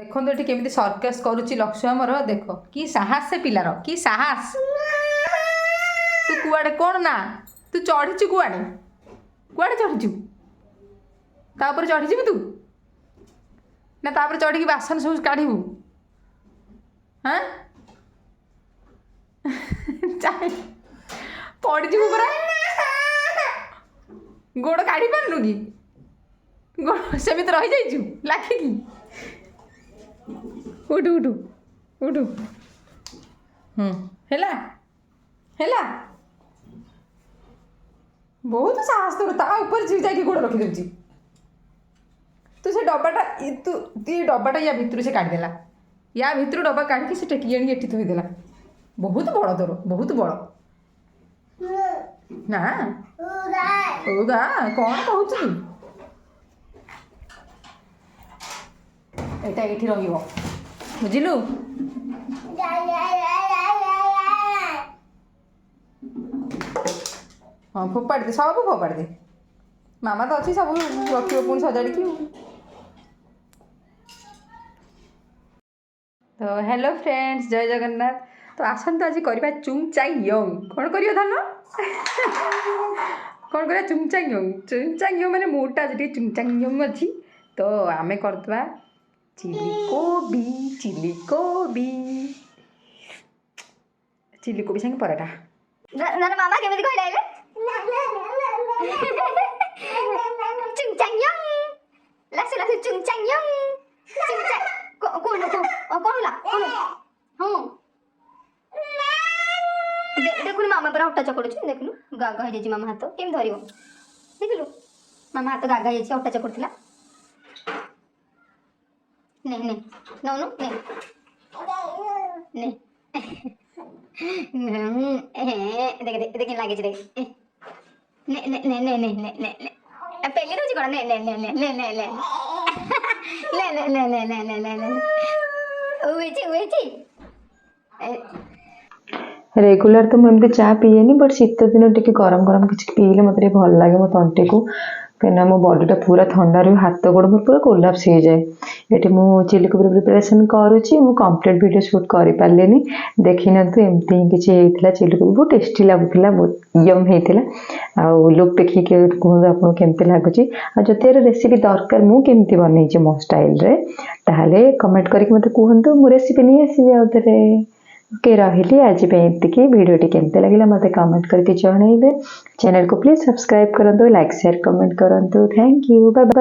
देखो ये केमी सर्कस करुच्ची लक्ष्य आमर देख कि साहस से पिलार कि साहस तू कुआड़े कौन ना तू चढ़ीचु कुआड़े कुआड़े चढ़ीचु तापर चढ़ीजी तू ना तापर चढ़ी बासन सब काढ़ू हाँ पड़ीजी पूरा गोड़ काढ़ी पारनु कि गोड़ सेमती रही जाइछु लाखिकी उठू उठू उठू हेला हेला बहुत साहस तोर ता ऊपर जी जाके गोड़ रखी देउची तू से डब्बाटा तू ये डब्बाटा या भितर से काट देला या भितर डब्बा काढ़ के से टेकी आनी एठी थोई देला बहुत बड़ तोर बहुत बड़ ना ओगा कौन कहूच तू एटा एठी रहिबो बुझिलु हाँ फोपाड़ दे सब फोपाड़ दे मामा तो अच्छी सब रखियो पुणी सजाड़ी तो हेलो फ्रेंड्स जय जगन्नाथ तो आसतु आज करवा चुंगचांग कौन कर धन कौन कर चुंगचांग माने मोटा आज चुंगचांग अच्छी तो आमे करदवा चिली कोबी संगे पराठा ना मामा केमिति कहला एबे चुंगचांग लासु लासु चुंगचांग कोन ला हां देखुन मामा पर हट्टा चकड़ुछ देखुन गागा हो जाई मामा हाथ केम धरिबो देखलु मामा हाथ गागा हो जाई हट्टा चकड़थिला ने ने नो नो ने ने देख देख लागे देख ने ने ने ने ने ने ने पहले रोज कोन ने ने ने ने ने ने ने ने ने ने ने ने ने ने वेची रेगुलर तो मुझे चा पीएनी बट शीत दिन टे गरम गरम किसी पीले मतलब भल लगे मो तंटे को कहीं मो बॉडीटा पूरा ठंडा रही हाथ गोड़ मोर पूरा कोलाप्स हो जाए ये मुझे चिली कोबी प्रिपरेशन करुच्ची मु कंप्लीट वीडियो शूट कर पारे देखी ना तो एमती ही किसी चिली कोबी बहुत टेस्टी लगुला बहुत यम होता लुक देखिए कहते आपको केमती लगुच जब रेसिपी दरकार मुझे बनई मो स्टाइल रे ताहले कमेंट करके मत कहतु मु रेसिपी नहीं आसबि आउे ओके रही आज वीडियो केमती लगे मत कमेंट करके जनइबे चैनल को प्लीज सब्सक्राइब करूँ लाइक शेयर कमेंट करूँ थैंक यू बाय बाय।